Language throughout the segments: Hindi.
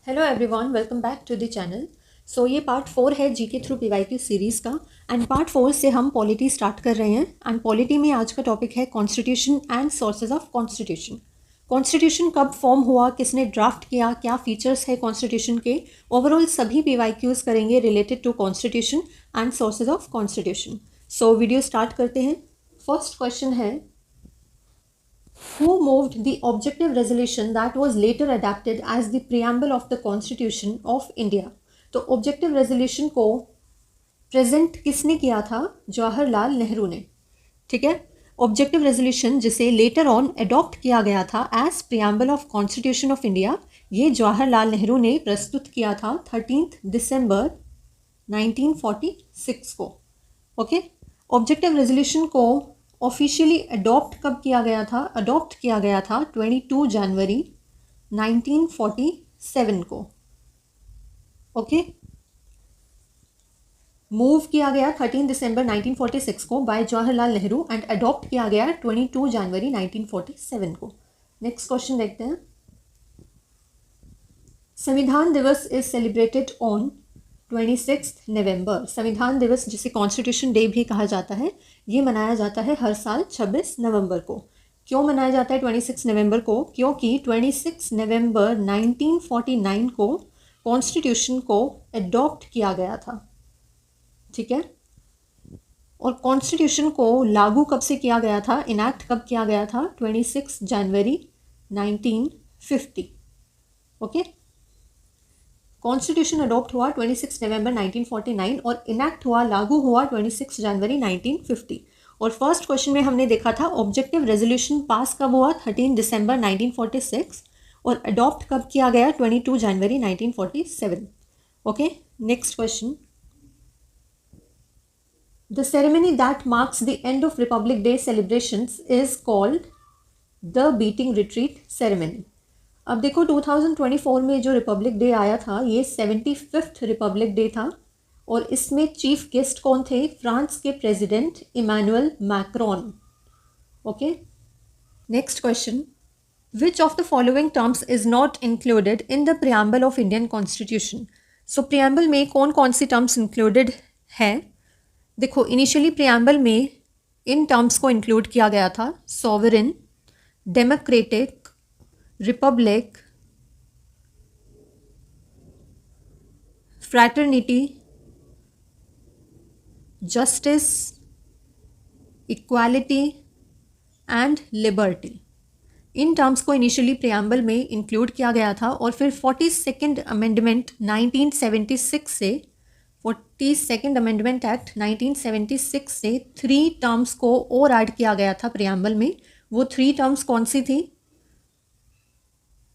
Hello everyone, welcome back to the channel. So ये पार्ट 4 है जीके थ्रू पीवाईक्यू सीरीज़ का। एंड पार्ट 4 से हम पॉलिटी स्टार्ट कर रहे हैं। एंड पॉलिटी में आज का टॉपिक है constitution and sources of constitution. Constitution कब फॉर्म हुआ, किसने ड्राफ्ट किया, क्या फीचर्स है कॉन्स्टिट्यूशन के, ओवरऑल सभी पीवाईक्यूज़ करेंगे related to constitution and sources of constitution. So video start करते हैं। फर्स्ट क्वेश्चन है, who moved the objective resolution that was later adopted as the preamble of the Constitution of India? तो ऑब्जेक्टिव रेजोल्यूशन को प्रेजेंट किसने किया था? जवाहरलाल नेहरू ने। ठीक है, ऑब्जेक्टिव रेजोल्यूशन जिसे लेटर ऑन अडॉप्ट किया गया था as preamble of constitution of India, ये जवाहरलाल नेहरू ने प्रस्तुत किया था 13 दिसंबर 1946 को। ओके, ऑब्जेक्टिव रेजोल्यूशन को ऑफिशियली अडॉप्ट कब किया गया था? अडॉप्ट किया गया था 22 जनवरी 1947 को। ओके, मूव किया गया 13 दिसंबर 1946 को by Jawaharlal Nehru and adopt किया गया 22 जनवरी 1947 को। नेक्स्ट क्वेश्चन देखते हैं। संविधान दिवस इज सेलिब्रेटेड ऑन 26 नवंबर। संविधान दिवस जिसे कॉन्स्टिट्यूशन डे भी कहा जाता है, ये मनाया जाता है हर साल 26 नवंबर को। क्यों मनाया जाता है 26 नवंबर को? क्योंकि 26 नवंबर 1949 को कॉन्स्टिट्यूशन को अडॉप्ट किया गया था। ठीक है, और कॉन्स्टिट्यूशन को लागू कब से किया गया था, इनैक्ट कब किया गया था? 26 जनवरी 1950। ओके, कॉन्स्टिट्यूशन अडॉप्ट हुआ 26 नवंबर 1949 और इनैक्ट हुआ, लागू हुआ 26 जनवरी 1950। और फर्स्ट क्वेश्चन में हमने देखा था ऑब्जेक्टिव रेजोल्यूशन पास कब हुआ? 13 दिसंबर 1946 और अडॉप्ट कब किया गया? 22 जनवरी 1947। Okay, next question. The ceremony that marks the end of Republic day celebrations is called the beating retreat ceremony. अब देखो 2024 में जो रिपब्लिक डे आया था, ये 75th रिपब्लिक डे था और इसमें चीफ गेस्ट कौन थे? फ्रांस के president Emmanuel Macron. Okay, next question. Which of the following terms is not included in the preamble of Indian constitution? So preamble में कौन कौन सी टर्म्स इंक्लूडेड है? देखो, इनिशियली प्रियम्बल में इन टर्म्स को इंक्लूड किया गया था: sovereign, democratic, Republic, fraternity, justice, equality and liberty. In terms को इनिशियली प्रियम्बल में इंक्लूड किया गया था और फिर 42nd अमेंडमेंट 1976 से 42nd अमेंडमेंट एक्ट 1976 से 3 टर्म्स को और ऐड किया गया था प्रियम्बल में। वो 3 टर्म्स कौन सी थी?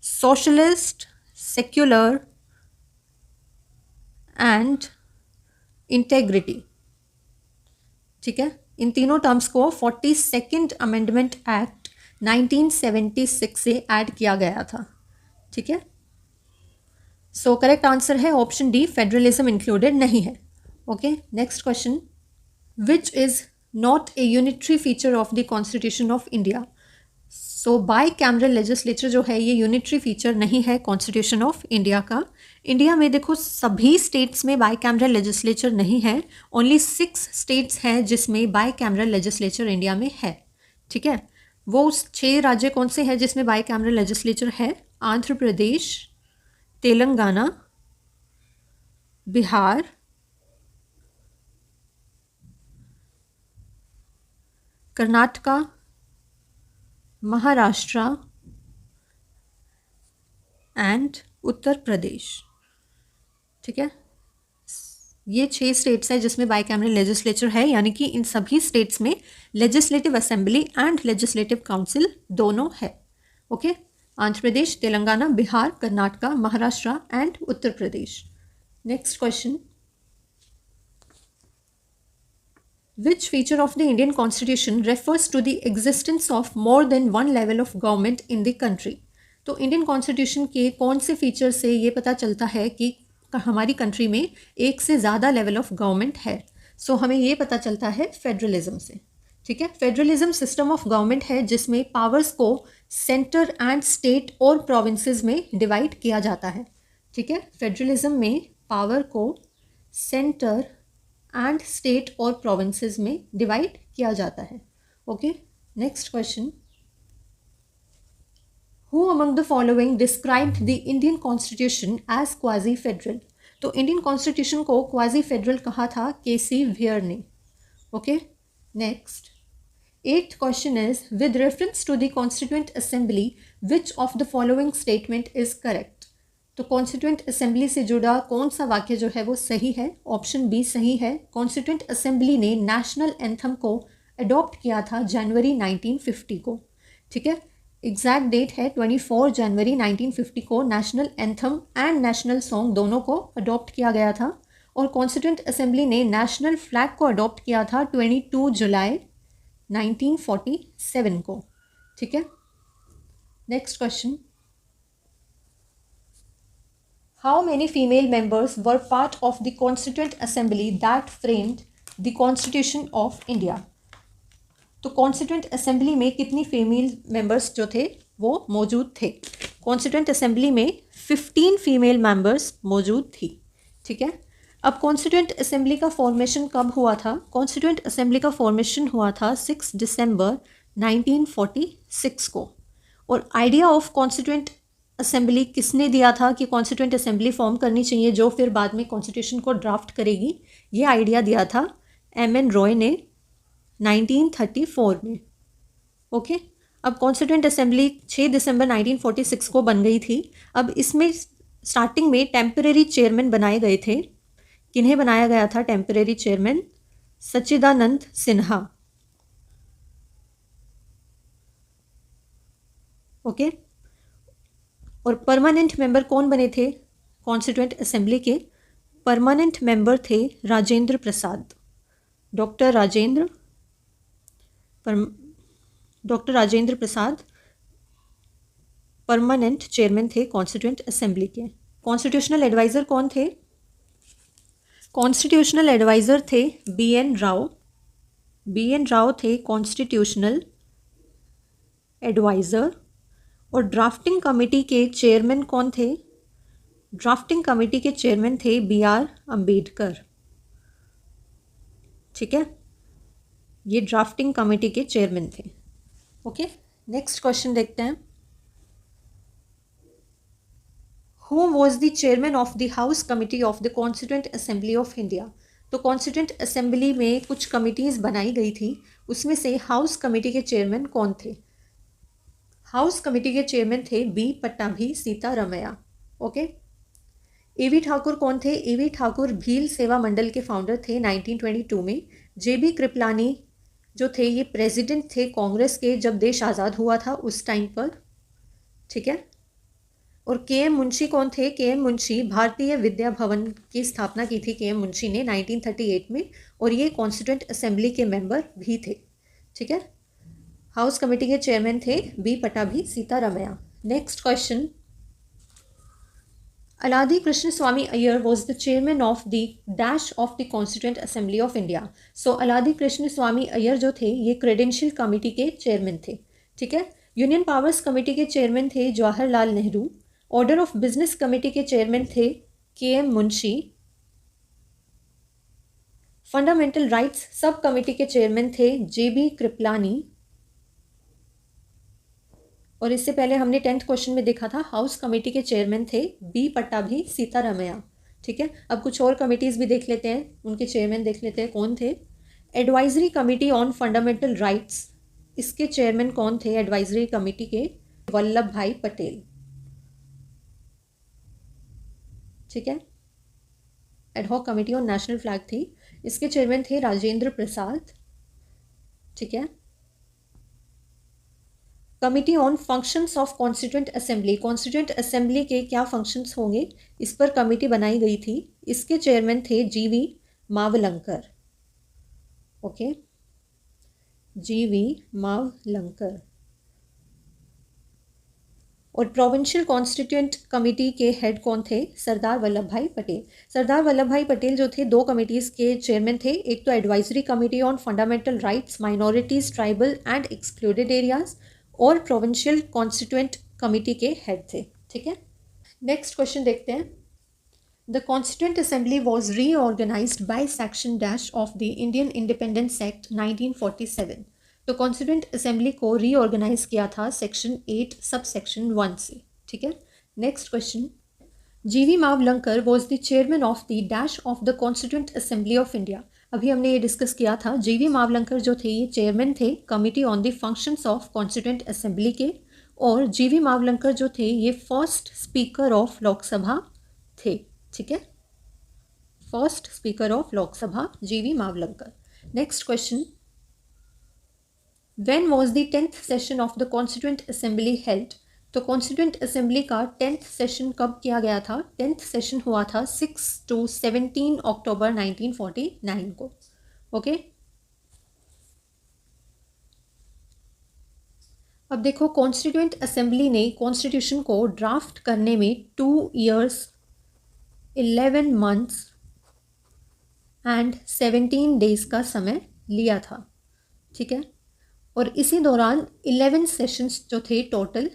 Socialist, secular and integrity. ठीक है, इन तीनों टर्म्स को 42nd अमेंडमेंट एक्ट 1976 से ऐड किया गया था। ठीक है, सो करेक्ट आंसर है ऑप्शन डी, फेडरलिज्म इंक्लूडेड नहीं है। Okay, next question. Which is not a unitary feature of the constitution of India? So by cameral legislature जो है, ये यूनिटरी फीचर नहीं है कॉन्स्टिट्यूशन ऑफ इंडिया का। इंडिया में देखो सभी स्टेट्स में बाई कैमरल लेजिस्लेचर नहीं है, ओनली 6 स्टेट्स हैं जिसमें बाई कैमरल लेजिस्लेचर इंडिया में है। ठीक है, वो 6 राज्य कौन से हैं जिसमें बाई कैमरल लेजिस्लेचर है? आंध्र प्रदेश, तेलंगाना, बिहार, कर्नाटका, महाराष्ट्र एंड उत्तर प्रदेश। ठीक है, ये 6 स्टेट्स हैं जिसमें बाई कैमरल लेजिस्लेचर है, यानी कि इन सभी स्टेट्स में legislative assembly and legislative council दोनों है। Okay, Andhra Pradesh, Telangana, Bihar, Karnataka, Maharashtra and Uttar Pradesh. Next question. Which feature of the Indian Constitution refers to the existence of more than one level of government in the country? तो इंडियन कॉन्स्टिट्यूशन के कौन से फीचर से ये पता चलता है कि हमारी कंट्री में एक से ज़्यादा लेवल ऑफ गवर्नमेंट है? सो हमें ये पता चलता है फेडरलिज्म से। ठीक है, फेडरलिज्म सिस्टम ऑफ गवर्नमेंट है जिसमें पावर्स को सेंटर एंड स्टेट और प्रोविंसेस में डिवाइड किया जाता है। ठीक है, फेडरलिज्म में पावर को सेंटर एंड स्टेट और प्रोविंसेस में डिवाइड किया जाता है। Okay, next question, who among the following described the Indian constitution as quasi federal? तो इंडियन कॉन्स्टिट्यूशन को क्वाजी फेडरल कहा था केसी व्हियर ने। Okay, next, eighth question is, with reference to the Constituent Assembly, which of the following statement is correct? तो कॉन्स्टिट्यूंट असेंबली से जुड़ा कौन सा वाक्य जो है वो सही है? ऑप्शन बी सही है। कॉन्स्टिट्यूंट असेंबली ने नेशनल एंथम को अडॉप्ट किया था जनवरी 1950 को। ठीक है, एग्जैक्ट डेट है 24 जनवरी 1950 को national anthem and national song दोनों को अडॉप्ट किया गया था। और कॉन्स्टिट्यूंट असेंबली ने नेशनल फ्लैग को अडॉप्ट किया था 22 जुलाई 1947 को। ठीक है, next question, how many female members were part of the constituent assembly that framed the constitution of India? तो कॉन्स्टिट्यूएंट असेंबली में कितनी फीमेल मेंबर्स जो थे वो मौजूद थे? कॉन्स्टिट्यूएंट असेंबली में 15 फीमेल मेंबर्स मौजूद थी। ठीक है, अब कॉन्स्टिट्यूएंट असेंबली का फॉर्मेशन कब हुआ था? कॉन्स्टिट्यूएंट असेंबली का फॉर्मेशन हुआ था 6 दिसंबर 1946 को। और आइडिया ऑफ कॉन्स्टिट्यूएंट असेंबली किसने दिया था कि कॉन्स्टिट्यूएंट असेंबली फॉर्म करनी चाहिए जो फिर बाद में कॉन्स्टिट्यूशन को ड्राफ्ट करेगी? ये आइडिया दिया था एम.एन. रॉय ने 1934 में। ओके, अब कॉन्स्टिट्यूएंट असेंबली 6 दिसंबर 1946 को बन गई थी। अब इसमें स्टार्टिंग में टेम्परेरी चेयरमैन बनाए गए थे। किन्हें बनाया गया था टेम्परेरी चेयरमैन? सच्चिदानंद सिन्हा। ओके, और परमानेंट मेंबर कौन बने थे कॉन्स्टिट्यूएंट असेंबली के? परमानेंट मेंबर थे Rajendra Prasad, doctor Rajendra Prasad permanent chairman थे कॉन्स्टिट्यूएंट असेंबली के। कॉन्स्टिट्यूशनल एडवाइज़र कौन थे? कॉन्स्टिट्यूशनल एडवाइज़र थे बी.एन. राव। बी.एन. राव थे कॉन्स्टिट्यूशनल एडवाइज़र। और ड्राफ्टिंग कमेटी के चेयरमैन कौन थे? ड्राफ्टिंग कमेटी के चेयरमैन थे बी.आर. अंबेडकर। ठीक है, ये ड्राफ्टिंग कमेटी के चेयरमैन थे। ओके, नेक्स्ट क्वेश्चन देखते हैं, Who was the chairman of the House Committee of the Constituent Assembly of India? तो कॉन्स्टिट्यूएंट असेंबली में कुछ कमिटीज़ बनाई गई थी, उसमें से हाउस कमेटी के चेयरमैन कौन थे? हाउस कमेटी के चेयरमैन थे B Pattabhi Sitaramayya. Okay, A V. Thakkar कौन थे? ए.वी. ठाकुर भील सेवा मंडल के फाउंडर थे 1922 में। जे.बी. कृपलानी जो थे ये प्रेसिडेंट थे कांग्रेस के जब देश आज़ाद हुआ था उस टाइम पर। ठीक है, और के.एम. मुंशी कौन थे? के.एम. मुंशी भारतीय विद्या भवन की स्थापना की थी के.एम. मुंशी ने 1938 में, और ये कॉन्स्टिट्यूएंट असेंबली के मेंबर भी थे। ठीक है, हाउस कमेटी के चेयरमैन थे B Pattabhi Sitaramayya. Next question, Alladi Krishna Swami Iyer was the chairman of the dash of the constituent assembly of India. So Alladi Krishna Swami Iyer जो थे ये क्रेडेंशियल कमेटी के चेयरमैन थे। ठीक है, यूनियन पावर्स कमेटी के चेयरमैन थे Jawaharlal Nehru. Order of business committee के चेयरमैन थे KM. Munshi. Fundamental rights sub committee के चेयरमैन थे जे.बी. कृपलानी। और इससे पहले हमने 10th क्वेश्चन में देखा था हाउस कमेटी के चेयरमैन थे बी पट्टाभी सीतारमैया। ठीक है, अब कुछ और कमेटीज़ भी देख लेते हैं, उनके चेयरमैन देख लेते हैं कौन थे। Advisory committee on fundamental rights, इसके चेयरमैन कौन थे एडवाइजरी कमेटी के? वल्लभ भाई पटेल। ठीक है, ad hoc committee on national flag थी, इसके चेयरमैन थे राजेंद्र प्रसाद। ठीक है, committee on functions of constituent assembly, constituent assembly के क्या फंक्शंस होंगे इस पर कमेटी बनाई गई थी, इसके चेयरमैन थे G.V.. Mavalankar. Okay, G.V.. Mavalankar. और प्रोविंशियल कॉन्स्टिट्यूएंट कमेटी के हेड कौन थे? सरदार वल्लभ भाई पटेल। सरदार वल्लभ भाई पटेल जो थे दो कमेटीज़ के चेयरमैन थे, एक तो advisory committee on fundamental rights minorities tribal and excluded areas, और प्रोविंशियल कॉन्स्टिट्यूएंट कमेटी के हेड थे। ठीक है, नेक्स्ट क्वेश्चन देखते हैं, The Constituent Assembly was reorganized by Section Dash of the Indian Independence Act 1947. तो कॉन्स्टिट्यूंट असेंबली को रीऑर्गेनाइज किया था सेक्शन 8 सब सेक्शन 1 से. ठीक है. Next question. GV Mavalankar was the chairman of the dash of the constituent assembly of India. अभी हमने ये डिस्कस किया था. जीवी मावलंकर जो थे ये चेयरमैन थे committee on the functions of constituent assembly के, और जीवी मावलंकर जो थे ये फर्स्ट स्पीकर ऑफ लोकसभा थे. ठीक है. फर्स्ट स्पीकर ऑफ लोकसभा जीवी Mavalankar. Next question. When was the 10th session of the constituent assembly held. तो कॉन्स्टिट्यूंट असेंबली का 10th सेशन कब किया गया था. 10th सेशन हुआ था 6 to 17 अक्टूबर 1949 को. ओके. अब देखो कॉन्स्टिट्यूंट असेंबली ने कॉन्स्टिट्यूशन को ड्राफ्ट करने में 2 years 11 months एंड 17 days का समय लिया था. ठीक है. और इसी दौरान 11 सेशंस जो थे टोटल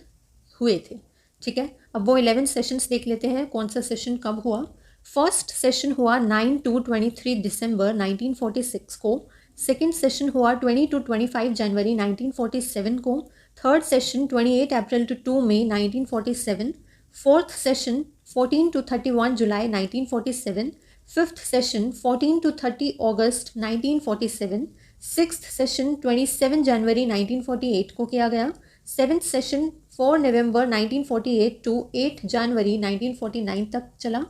हुए थे. ठीक है. अब वो 11 सेशंस देख लेते हैं कौन सा सेशन कब हुआ. फर्स्ट सेशन हुआ 9 to 23 दिसंबर 1946 को. सेकेंड सेशन हुआ 20 to 25 जनवरी 1947 को. थर्ड सेशन 28 अप्रैल to 2 मई 1947. फोर्थ सेशन 14 to 31 जुलाई 1947. फिफ्थ सेशन 14 to 30 अगस्त 1947. सिक्स्थ सेशन 27 जनवरी 1948 को किया गया. सेवेंथ सेशन 4 नवंबर 1948 to 8 जनवरी 1949 तक चला.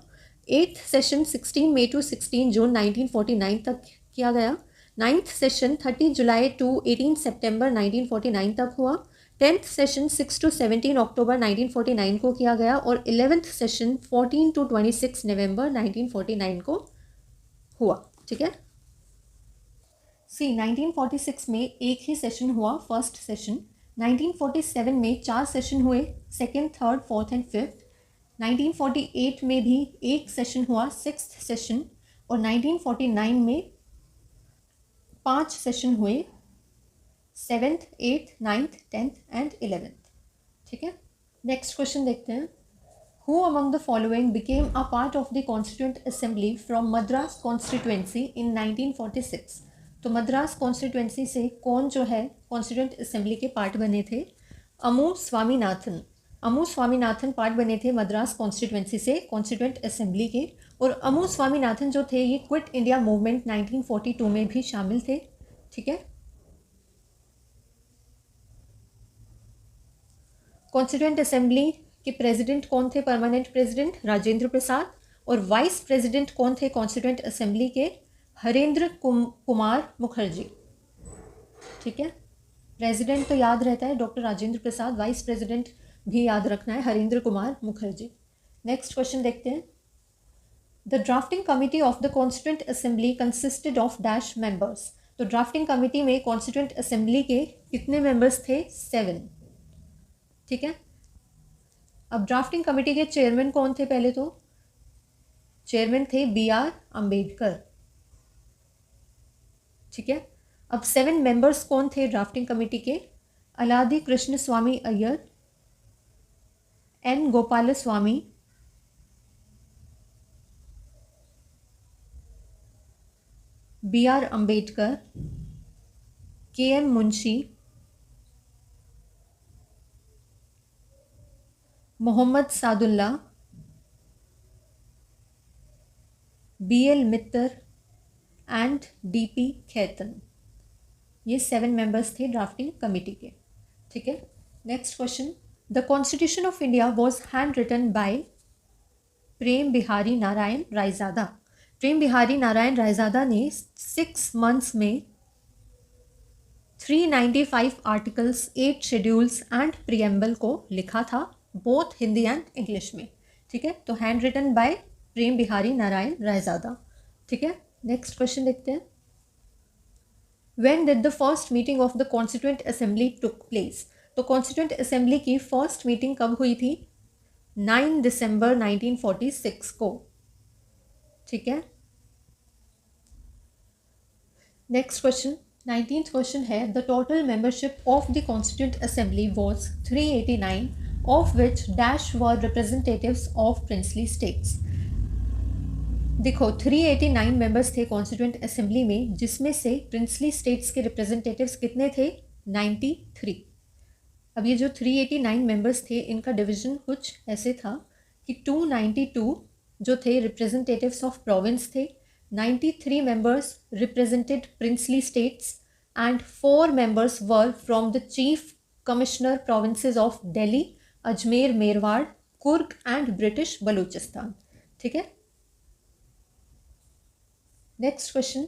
एट्थ सेशन 16 मई to 16 जून 1949 तक किया गया. नाइन्थ सेशन 30 जुलाई to 18 सितंबर 1949 तक हुआ. 10th सेशन 6 to 17 अक्टूबर 1949 को किया गया. और 11th सेशन 14 to 26 नवंबर 1949 को हुआ. ठीक है. सी 1946 में एक ही सेशन हुआ फर्स्ट सेशन. 1947 में 4 सेशन हुए second third fourth and fifth. 1948 में भी एक सेशन हुआ सिक्स्थ सेशन. और 1949 में 5 सेशन हुए 7th 8th 9th 10th and 11th. ठीक है. नेक्स्ट क्वेश्चन देखते हैं. Who among the following became a part of the constituent assembly from Madras constituency in 1946. तो मद्रास कॉन्स्टिट्यूएंसी से कौन जो है कॉन्स्टिट्यूंट असेंबली के पार्ट बने थे. अमू स्वामीनाथन पार्ट बने थे मद्रास कॉन्स्टिट्यूएंसी से कॉन्स्टिट्यूंट असेंबली के. और अमू स्वामीनाथन जो थे ये क्विट इंडिया मूवमेंट 1942 में भी शामिल थे. ठीक है. कॉन्स्टिट्यूंट असेंबली के प्रेसिडेंट कौन थे. Permanent president Rajendra Prasad. और वाइस प्रेसिडेंट कौन थे कॉन्स्टिट्यूंट असेंबली के. हरेंद्र कुमार मुखर्जी. ठीक है. प्रेसिडेंट तो याद रहता है doctor Rajendra Prasad. Vice president भी याद रखना है हरेंद्र कुमार मुखर्जी. नेक्स्ट क्वेश्चन देखते हैं. The drafting committee of the constituent assembly consisted of dash members. तो ड्राफ्टिंग कमिटी में कॉन्स्टिट्यूंट असेंबली के कितने मेंबर्स थे. 7. ठीक है. अब ड्राफ्टिंग कमेटी के चेयरमैन कौन थे. पहले तो चेयरमैन थे BR अंबेडकर. ठीक है. अब 7 मेंबर्स कौन थे ड्राफ्टिंग कमेटी के. Alladi Krishna Swami Iyer, N Gopal Swami, BR Ambedkar, KM Munshi, Mohammad Saadulla, BL Mitter and DP Khaitan. ये 7 मेंबर्स थे ड्राफ्टिंग कमेटी के. ठीक है. Next question. The constitution of India was handwritten by Prem Bihari Narayan Raizada. Prem Bihari Narayan Raizada ने 6 months में 395 आर्टिकल्स 8 शेड्यूल्स एंड प्रियम्बल को लिखा था बोथ हिंदी एंड इंग्लिश में. ठीक है. तो hand written by Prem Bihari Narayan Raizada. ठीक है. नेक्स्ट क्वेश्चन देखते हैं. When did the first meeting of the constituent assembly took place. तो कॉन्स्टिट्यूंट असेंबली की फर्स्ट मीटिंग कब हुई थी. 9 दिसंबर 1946 को. ठीक है. Next question. 19th क्वेश्चन है. The total membership of the constituent assembly was 389 of which dash were representatives of princely states. देखो 389 मेंबर्स थे कॉन्स्टिट्यूएंट असेंबली में, जिसमें से प्रिंसली स्टेट्स के रिप्रेजेंटेटिव्स कितने थे? 93। अब ये जो 389 मेंबर्स थे इनका डिवीजन कुछ ऐसे था कि 292 जो थे रिप्रेजेंटेटिव्स ऑफ प्रोविंस थे, 93 members represented princely states and 4 members were from the chief commissioner provinces of Delhi, Ajmer, Merwara, Coorg and British Balochistan. ठीक है, next question.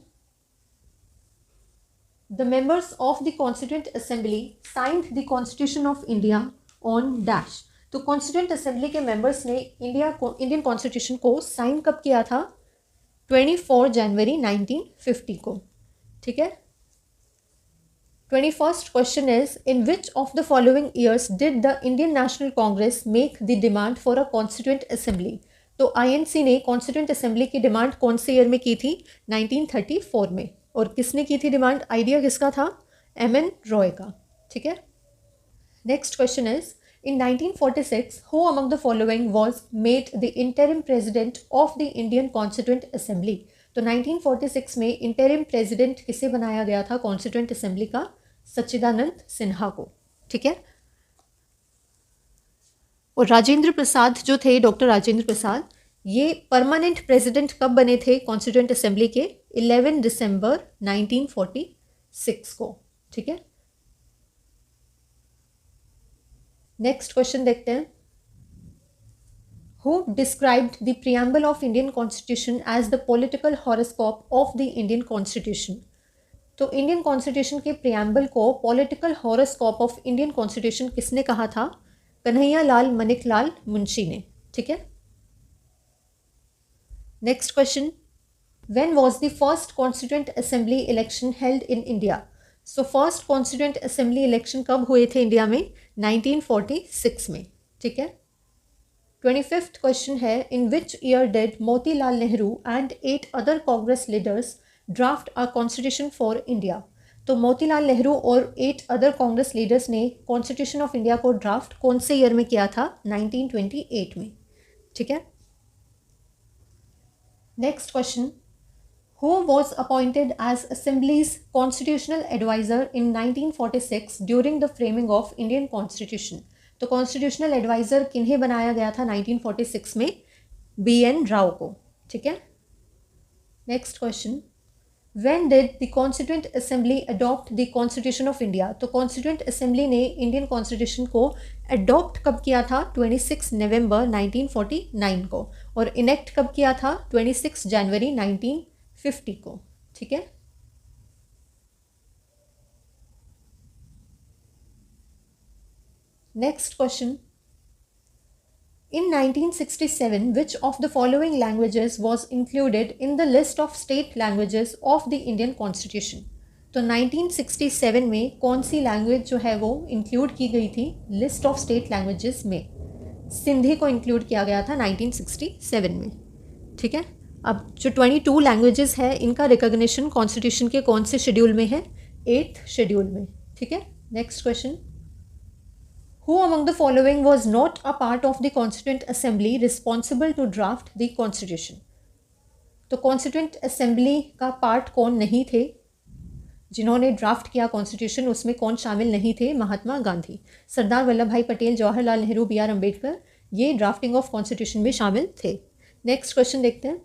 The members of the Constituent Assembly signed the Constitution of India on dash। तो Constituent Assembly के members ने इंडियन कॉन्स्टिट्यूशन को साइन कब किया था? 24 जनवरी 1950 को। ठीक है, 21st question is in which of the following years did the Indian national Congress make the demand for a constituent assembly. तो आईएनसी ने कॉन्स्टिट्यूएंट असेंबली की डिमांड कौन से ईयर में की थी? 1934 में। और किसने की थी डिमांड? आइडिया किसका था? एमएन रॉय का। ठीक है, next question is in 1946 who among the following was made the interim president of the Indian constituent assembly. तो 1946 में इंटरिम प्रेसिडेंट किसे बनाया गया था कॉन्स्टिट्यूएंट असेंबली का? सच्चिदानंद सिन्हा को। ठीक है, और राजेंद्र प्रसाद जो थे, डॉक्टर राजेंद्र प्रसाद, ये परमानेंट प्रेसिडेंट कब बने थे कॉन्स्टिट्यूएंट असेंबली के? 11 दिसंबर 1946 को। ठीक है, नेक्स्ट क्वेश्चन देखते हैं। Who described the preamble of Indian constitution as the political horoscope of the Indian constitution. तो इंडियन कॉन्स्टिट्यूशन के प्रियम्बल को political horoscope of Indian constitution किसने कहा था? कन्हैया लाल मानिकलाल मुंशी ने। ठीक है, next question. When was the first constituent assembly election held in India. So first constituent assembly election कब हुए थे इंडिया में? 1946 में। ठीक है, 25th क्वेश्चन है in which year did Motilal Nehru and 8 other Congress leaders draft a constitution for India. तो मोतीलाल नेहरू और 8 अदर कांग्रेस लीडर्स ने कॉन्स्टिट्यूशन ऑफ इंडिया को ड्राफ्ट कौन से ईयर में किया था? 1928 में। ठीक है, next question. Who was appointed as assemblies constitutional adviser in 1946 during the framing of Indian constitution. तो कॉन्स्टिट्यूशनल एडवाइजर किन्हें बनाया गया था 1946 में? BN राव को। ठीक है, next question. When did the Constituent Assembly adopt the Constitution of India? तो Constituent Assembly ने इंडियन कॉन्स्टिट्यूशन को अडॉप्ट कब किया था? 26 नवंबर 1949 को। और इनेक्ट कब किया था? 26 जनवरी 1950 को। ठीक है, next question. In 1967, which of the following languages was included in the list of state languages of the Indian Constitution? तो 1967 में कौन सी लैंग्वेज जो है वो इंक्लूड की गई थी लिस्ट ऑफ स्टेट लैंग्वेजेस में? सिंधी को इंक्लूड किया गया था 1967 में। ठीक है, अब जो 22 लैंग्वेजेस है इनका रिकॉग्निशन कॉन्स्टिट्यूशन के कौन से शेड्यूल में है? 8th शेड्यूल में। ठीक है, next question. Who among the following was not a part of the Constituent Assembly responsible to draft the Constitution? तो Constituent Assembly का पार्ट कौन नहीं थे जिन्होंने ड्राफ्ट किया कॉन्स्टिट्यूशन? उसमें कौन शामिल नहीं थे? महात्मा गांधी, सरदार वल्लभ भाई पटेल, जवाहरलाल नेहरू, BR अम्बेडकर, ये ड्राफ्टिंग ऑफ कॉन्स्टिट्यूशन में शामिल थे। नेक्स्ट क्वेश्चन देखते हैं।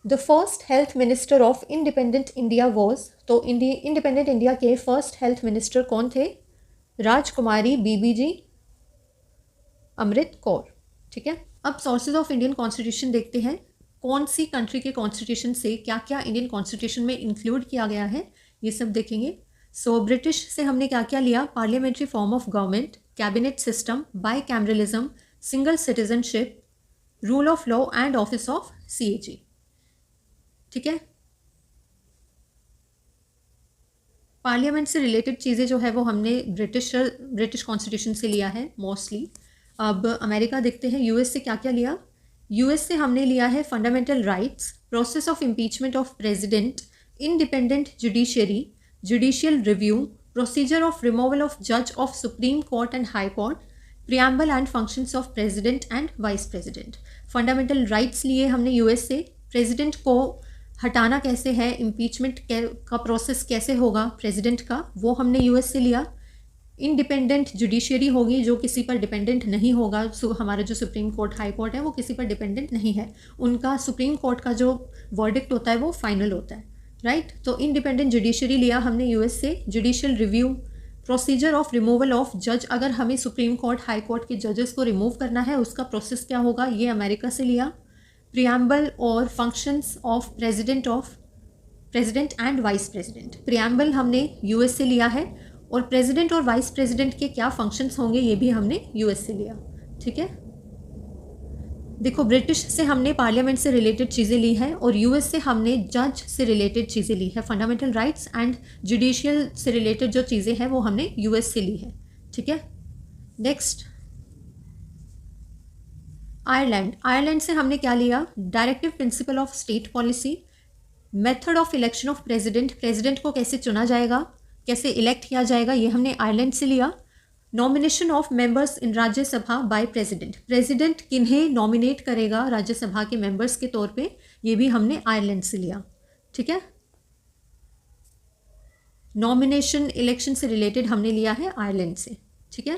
The first health minister of independent India was. तो इंडिपेंडेंट इंडिया के फर्स्ट हेल्थ मिनिस्टर कौन थे? राजकुमारी BBG अमृत कौर। ठीक है, अब सोर्सेज ऑफ इंडियन कॉन्स्टिट्यूशन देखते हैं। कौन सी कंट्री के कॉन्स्टिट्यूशन से क्या क्या इंडियन कॉन्स्टिट्यूशन में इंक्लूड किया गया है ये सब देखेंगे। सो ब्रिटिश से हमने क्या क्या लिया? Parliamentary form of government, cabinet system, by cameralism, single citizenship, rule of law and office of CAG। ठीक है, पार्लियामेंट से रिलेटेड चीज़ें जो है वो हमने ब्रिटिश कॉन्स्टिट्यूशन से लिया है मोस्टली। अब अमेरिका देखते हैं, US से क्या क्या लिया। US से हमने लिया है fundamental rights, process of impeachment of president, independent judiciary, judicial review, procedure of removal of जज of supreme court and high court, preamble and functions of president and vice president. Fundamental rights लिए हमने यूएस से। प्रेसिडेंट को हटाना कैसे है, इम्पीचमेंट का प्रोसेस कैसे होगा प्रेसिडेंट का, वो हमने यूएस से लिया। इंडिपेंडेंट जुडिशरी होगी जो किसी पर डिपेंडेंट नहीं होगा। हमारा जो सुप्रीम कोर्ट हाई कोर्ट है वो किसी पर डिपेंडेंट नहीं है, उनका सुप्रीम कोर्ट का जो वर्डिक्ट होता है वो फाइनल होता है, राइट। तो इंडिपेंडेंट जुडिशरी लिया हमने यूएस से। Judicial review, procedure of removal of जज, अगर हमें सुप्रीम कोर्ट हाई कोर्ट के जजेस को रिमूव करना है उसका प्रोसेस क्या होगा, ये अमेरिका से लिया। प्रियम्बल और functions of president and vice president, preamble हमने यूएस से लिया है और प्रेसिडेंट और वाइस प्रेसिडेंट के क्या फंक्शंस होंगे ये भी हमने यूएस से लिया, ठीक है। देखो, ब्रिटिश से हमने पार्लियामेंट से रिलेटेड चीज़ें ली है और यूएस से हमने जज से रिलेटेड चीज़ें ली है। फंडामेंटल राइट्स एंड जुडिशियल से रिलेटेड जो चीज़ें हैं वो हमने यूएस से ली है, ठीक है। Next, Ireland. आयरलैंड से हमने क्या लिया, directive principle of state policy, method of election of president, president को कैसे चुना जाएगा, कैसे इलेक्ट किया जाएगा, ये हमने आयरलैंड से लिया। Nomination of members in Rajya Sabha by president, president किन्हें नॉमिनेट करेगा राज्यसभा के मेंबर्स के तौर पे, ये भी हमने आयरलैंड से लिया, ठीक है। नॉमिनेशन इलेक्शन से रिलेटेड हमने लिया है आयरलैंड से, ठीक है।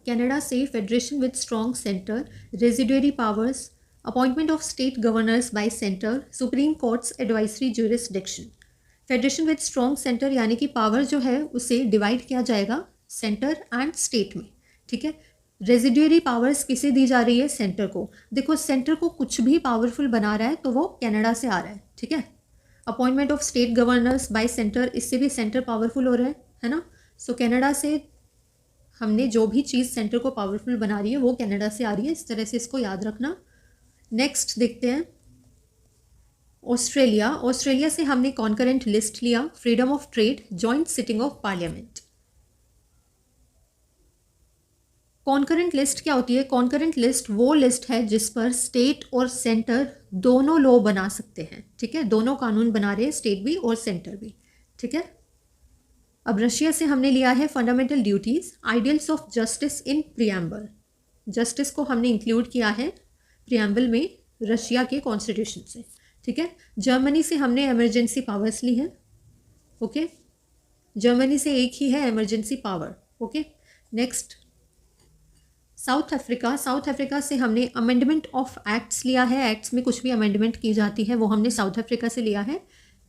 कनाडा से federation with strong centre, residuary powers, appointment of state governors bye centre, supreme courts advisory jurisdiction. Federation with strong centre यानी कि पावर जो है उसे डिवाइड किया जाएगा सेंटर एंड स्टेट में, ठीक है। रेजिडुअरी पावर्स किसे दी जा रही है, सेंटर को। देखो, सेंटर को कुछ भी पावरफुल बना रहा है तो वो कनाडा से आ रहा है, ठीक है। Appointment of state governors bye centre, इससे भी सेंटर पावरफुल हो रहा है ना। सो कनाडा से हमने जो भी चीज़ सेंटर को पावरफुल बना रही है वो कनाडा से आ रही है, इस तरह से इसको याद रखना। नेक्स्ट देखते हैं ऑस्ट्रेलिया। ऑस्ट्रेलिया से हमने कॉन्करेंट लिस्ट लिया, freedom of trade, joint sitting of parliament. Concurrent list क्या होती है, कॉन्करेंट लिस्ट वो लिस्ट है जिस पर स्टेट और सेंटर दोनों लॉ बना सकते हैं, ठीक है। दोनों कानून बना रहे हैं, स्टेट भी और सेंटर भी, ठीक है। अब रशिया से हमने लिया है fundamental duties, ideals of justice in preamble, justice को हमने इंक्लूड किया है प्रियम्बल में रशिया के कॉन्स्टिट्यूशन से, ठीक है। जर्मनी से हमने इमरजेंसी पावर्स ली हैं, ओके। जर्मनी से एक ही है emergency power, okay. Next, south Africa. South Africa से हमने अमेंडमेंट ऑफ एक्ट्स लिया है, एक्ट्स में कुछ भी अमेंडमेंट की जाती है वो हमने साउथ अफ्रीका से लिया है।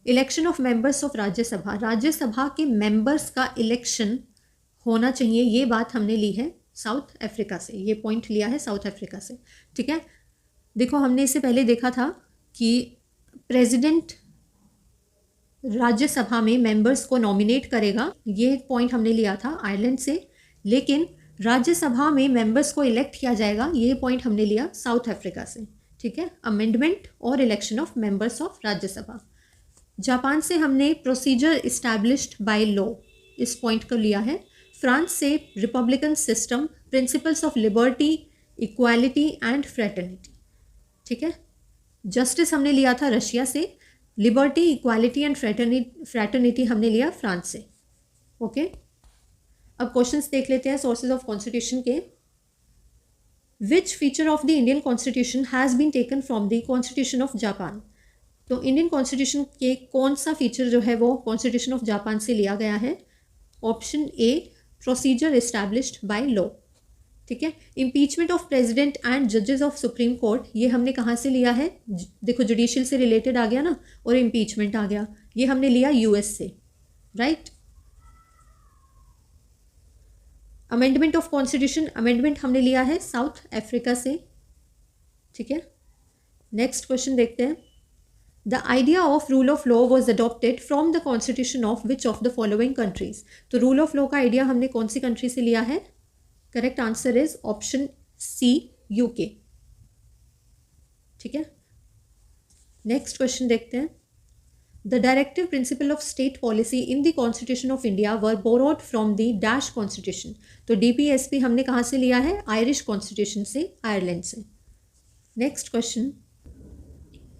Election of members of Rajya Sabha, Rajya Sabha के मेंबर्स का इलेक्शन होना चाहिए, ये बात हमने ली है साउथ अफ्रीका से, ये पॉइंट लिया है साउथ अफ्रीका से, ठीक है। देखो, हमने इससे पहले देखा था कि प्रेसिडेंट राज्यसभा में मेंबर्स को नॉमिनेट करेगा, ये पॉइंट हमने लिया था आयरलैंड से। लेकिन राज्यसभा में मेंबर्स को इलेक्ट किया जाएगा, ये पॉइंट हमने लिया साउथ अफ्रीका से, ठीक है। अमेंडमेंट और election of members of Rajya Sabha. Japan से हमने प्रोसीजर इस्टेब्लिश्ड बाय लॉ, इस पॉइंट को लिया है। फ्रांस से Republican system, principles of liberty, equality and fraternity, ठीक है। जस्टिस हमने लिया था रशिया से, लिबर्टी, इक्वालिटी एंड फ्रेटर्निटी हमने लिया फ्रांस से, ओके। अब क्वेश्चंस देख लेते हैं सोर्सेज ऑफ कॉन्स्टिट्यूशन के। Which feature of the Indian constitution has been taken from the constitution of Japan, तो इंडियन कॉन्स्टिट्यूशन के कौन सा फीचर जो है वो कॉन्स्टिट्यूशन ऑफ जापान से लिया गया है। Option A, procedure established by law, ठीक है। इम्पीचमेंट ऑफ प्रेसिडेंट एंड जजेस ऑफ सुप्रीम कोर्ट, ये हमने कहाँ से लिया है, देखो जुडिशियल से रिलेटेड आ गया ना, और इम्पीचमेंट आ गया, ये हमने लिया यूएस से, right. Amendment of constitution, amendment हमने लिया है साउथ अफ्रीका से, ठीक है। नेक्स्ट क्वेश्चन देखते हैं। The idea of rule of law was adopted from the constitution of which of the following countries, तो रूल ऑफ लॉ का आइडिया हमने कौन सी कंट्री से लिया है। Correct answer is option C, UK, ठीक है। नेक्स्ट क्वेश्चन देखते हैं। The directive principle of state policy in the constitution of India were borrowed from the dash constitution, तो डीपीएसपी हमने कहाँ से लिया है, आयरिश कॉन्स्टिट्यूशन से, आयरलैंड से। Next question,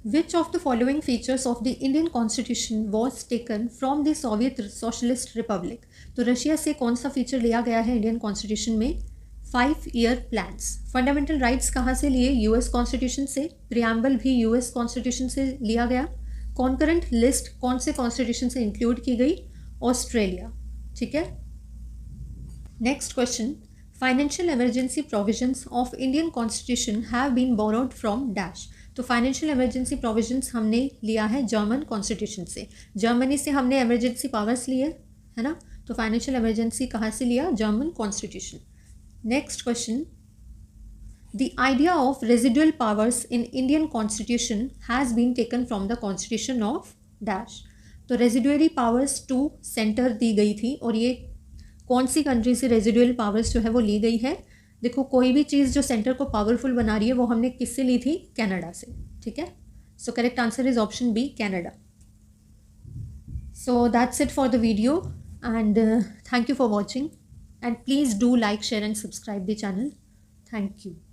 which of the following features of the Indian constitution was taken from the Soviet socialist Republic, तो रशिया से कौन सा फीचर लिया गया है इंडियन कॉन्स्टिट्यूशन में, 5 ईयर प्लान्स। फंडामेंटल राइट्स कहाँ से लिए? यूएस कॉन्स्टिट्यूशन से। प्रियम्बल भी यूएस कॉन्स्टिट्यूशन से लिया गया। कॉन्करेंट लिस्ट कौन से कॉन्स्टिट्यूशन से इंक्लूड की गई? ऑस्ट्रेलिया। ठीक है। Next question, financial emergency provisions of Indian constitution have been borrowed from dash. तो फाइनेंशियल इमरजेंसी प्रोविजंस हमने लिया है जर्मन कॉन्स्टिट्यूशन से। जर्मनी से हमने इमरजेंसी पावर्स लिए, है ना। तो फाइनेंशियल इमरजेंसी कहाँ से लिया? German constitution. Next question, the idea of residual powers in Indian constitution has been taken from the constitution of dash. तो रेजिडुअली पावर्स टू सेंटर दी गई थी, और ये कौन सी कंट्री से रेजिडुअल पावर्स जो है वो ली गई है? देखो, कोई भी चीज़ जो सेंटर को पावरफुल बना रही है वो हमने किससे ली थी? कनाडा से। ठीक है। So correct answer is option B, Canada. So that's it for the video, and thank you for watching, and please do like, share and subscribe the channel. Thank you.